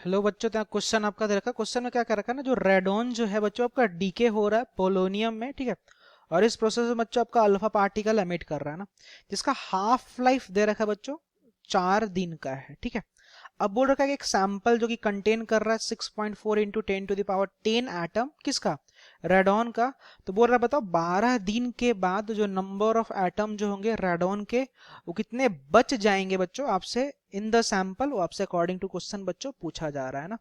Hello बच्चों, तो question आपका दे रखा है। क्वेश्चन में क्या कर रखा है ना, जो रेडॉन जो है बच्चों आपका डीके हो रहा है पोलोनियम में, ठीक है। और इस प्रोसेस में बच्चों आपका अल्फा पार्टिकल एमिट कर रहा है ना, जिसका हाफ लाइफ दे रखा है बच्चों 4 दिन का है, ठीक है। अब बोल रखा है कि एक सैंपल जो कि कंटेन कर रहा है 6.4 into 10 to the power 10 atom, किसका, रेडॉन का। तो बोल रहा है बताओ 12 दिन के बाद जो नंबर ऑफ एटम जो होंगे रेडॉन के, वो कितने बच जाएंगे बच्चों आपसे इन द सैंपल, वो आपसे अकॉर्डिंग टू क्वेश्चन बच्चों पूछा जा रहा है ना।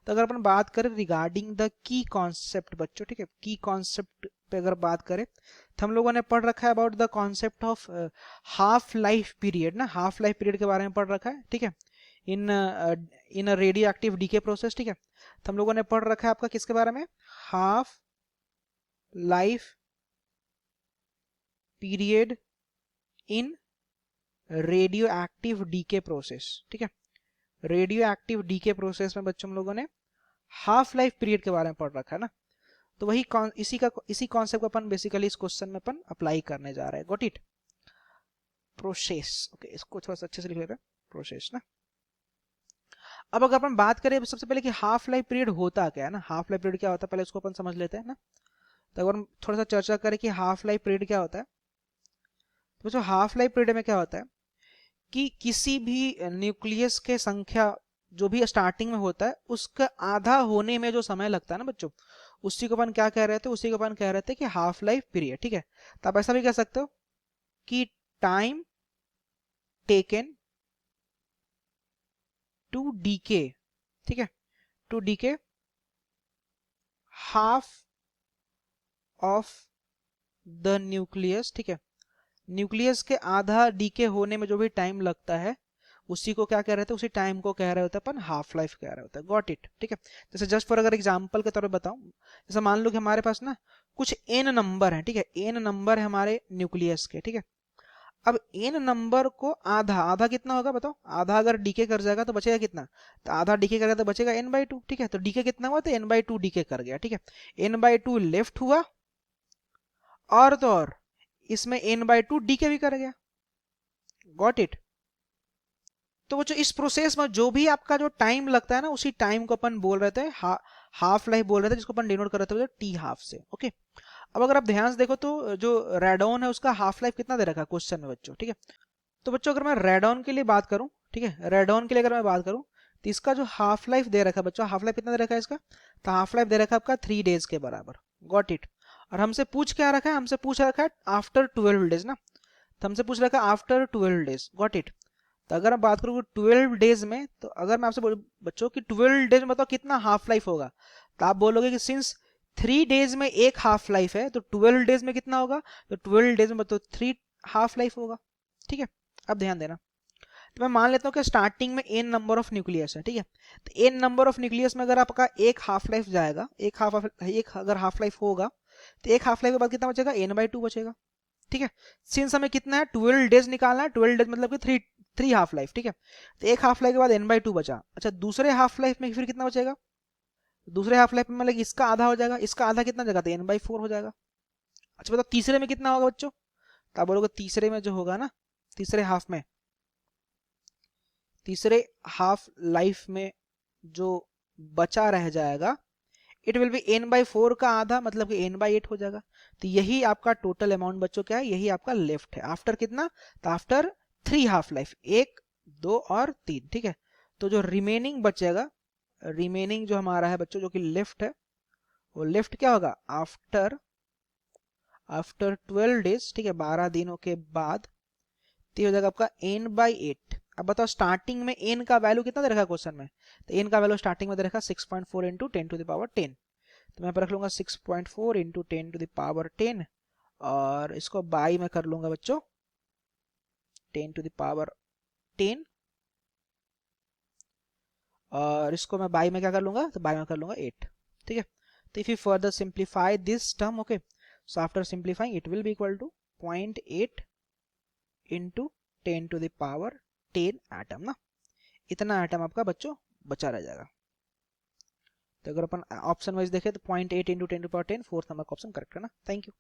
तो अगर अपन बात करें रिगार्डिंग द की कॉन्सेप्ट बच्चों, ठीक है, की कॉन्सेप्ट पे अगर बात करें तो हम लोगों ने पढ़ रखा है about the concept of half life period ना, हाफ लाइफ पीरियड के बारे में पढ़ रखा है, ठीक है, in in radioactive decay process, ठीक है। तो हम लोगों ने पढ़ रखा है आपका किसके बारे में, half life period in radioactive decay process, ठीक है। रेडियो एक्टिव डीके प्रोसेस में बच्चों हम लोगों ने हाफ लाइफ पीरियड के बारे में पढ़ रखा है ना। तो वही इसी कॉन्सेप्ट को अपन बेसिकली इस क्वेश्चन में अपन अप्लाई करने जा रहे हैं। गॉट इट, प्रोसेस, ओके, इसको थोड़ा सा अच्छे से लिख लेते हैं, प्रोसेस ना। अब अगर अपन बात करें सबसे पहले कि हाफ लाइफ पीरियड होता क्या है ना, हाफ लाइफ पीरियड क्या होता है पहले उसको अपन समझ लेते हैं ना। तो अगर हम थोड़ा सा चर्चा करें कि हाफ लाइफ पीरियड क्या होता है, तो जो हाफ लाइफ पीरियड में क्या होता है कि किसी भी न्यूक्लियस के संख्या जो भी स्टार्टिंग में होता है उसका आधा होने में जो समय लगता है ना बच्चों, उसी को अपन क्या कह रहे थे, उसी को अपन कह रहे थे कि हाफ लाइफ पीरियड, ठीक है। तो आप ऐसा भी कह सकते हो कि टाइम टेकन टू डीके, ठीक है, to decay half of the nucleus, ठीक है। न्यूक्लियस के आधा डीके होने में जो भी टाइम लगता है उसी को क्या कह रहे थे, उसी टाइम को कह रहे होते हैं अपन हाफ लाइफ कह रहे होते हैं। गॉट इट, ठीक है। जैसे जस्ट फॉर अगर एग्जांपल के तौर पे बताऊं, जैसे मान लो कि हमारे पास ना कुछ एन नंबर है, ठीक है, एन नंबर है हमारे न्यूक्लियस के, ठीक है। अब एन नंबर को आधा, आधा कितना होगा बताओ, आधा अगर डीके कर जाएगा तो बचेगा कितना, तो आधा डीके करेगा तो बचेगा n/2, ठीक है। तो डीके कितना हुआ, तो n/2 डीके कर गया, ठीक है। n/2 लेफ्ट हुआ, और तो और इसमें n/2 डीके भी कर गया। Got it. तो वो जो इस प्रोसेस में जो भी आपका जो टाइम लगता है ना, उसी टाइम को अपन बोल रहे थे हाफ लाइफ बोल रहे थे, जिसको अपन डिनोट कर रहे थे टी हाफ से, ओके। अब अगर आप ध्यान से देखो तो जो रेडॉन है उसका हाफ लाइफ कितना दे रखा है क्वेश्चन में बच्चों, ठीक है। तो बच्चों अगर मैं रेडॉन के लिए बात करूं, ठीक है, रेडॉन के लिए अगर मैं बात करूं तो इसका जो हाफ लाइफ दे रखा है बच्चों, हाफ लाइफ कितना दे रखा है इसका, तो हाफ लाइफ दे रखा है आपका 3 डेज के बराबर। Got it. और हमसे पूछ क्या रखा है, हमसे पूछ रखा है आफ्टर 12 डेज ना, तो हमसे पूछ रखा है आफ्टर 12 डेज। Got it. तो अगर मैं बात करूँ 12 डेज में, तो अगर मैं आपसे बोलूं बच्चों कि 12 डेज में बताओ कितना हाफ लाइफ होगा, तो आप बोलोगे कि सिंस 3 डेज में एक हाफ लाइफ है तो 12 डेज में कितना होगा, तो 12 डेज में बताओ 3 हाफ लाइफ होगा, ठीक है। अब ध्यान देना, तो मैं मान लेता हूँ कि स्टार्टिंग में एन नंबर ऑफ न्यूक्लियस है, ठीक है। तो एन नंबर ऑफ न्यूक्लियस में अगर आपका एक हाफ लाइफ जाएगा, एक अगर हाफ लाइफ होगा, तो एक हाफ लाइफ के बाद कितना बचेगा, n/2 बचेगा, ठीक है। सिंस हमें कितना है 12 डेज निकालना है, 12 डेज मतलब कि थ्री हाफ लाइफ, ठीक है। तो एक हाफ लाइफ के बाद n/2 बचा। अच्छा, दूसरे हाफ लाइफ में फिर कितना बचेगा, दूसरे हाफ लाइफ में मतलब इसका आधा हो जाएगा, इसका आधा कितना जगह, तो n/4 हो जाएगा। अच्छा बताओ तीसरे में कितना होगा बच्चों, तो आप बोलोगे तीसरे में जो होगा ना, तीसरे हाफ में, तीसरे हाफ लाइफ में जो बचा रह जाएगा, इट विल बी n/4 का आधा, मतलब कि n/8 हो जाएगा। तो यही आपका टोटल अमाउंट बच्चों क्या है, यही आपका लेफ्ट है आफ्टर कितना, तो आफ्टर 3 हाफ लाइफ, 1, 2 और 3, ठीक है। तो जो रिमेनिंग बचेगा, रिमेनिंग जो हमारा है बच्चों जो कि लेफ्ट है, वो लेफ्ट क्या होगा, आफ्टर आफ्टर 12 डेज, ठीक है, 12 दिनों के बाद, तो ये हो जाएगा आपका n/8। अब बताओ स्टार्टिंग में n का वैल्यू कितना दे रखा है क्वेश्चन में, तो n का वैल्यू स्टार्टिंग में दे रखा है 6.4 इंटू 10 to the power 10। तो मैं यहाँ पर रख लूंगा 6.4 इंटू 10 to the power 10, और इसको बाई में कर लूंगा बच्चों 10 to the power 10, और इसको मैं बाई में क्या कर लूंगा, तो बाई में कर लूंगा 8, ठीक है। तो if you further simplify this term, okay, so after simplifying it will be equal to 0.8 into 10 to the power 10 atom ना, इतना एटम आपका बच्चों बचा रह जाएगा। तो अगर अपन ऑप्शन वाइज देखें तो 0.8 into 10 to the power 10, fourth number का ऑप्शन करेक्ट है ना। Thank you.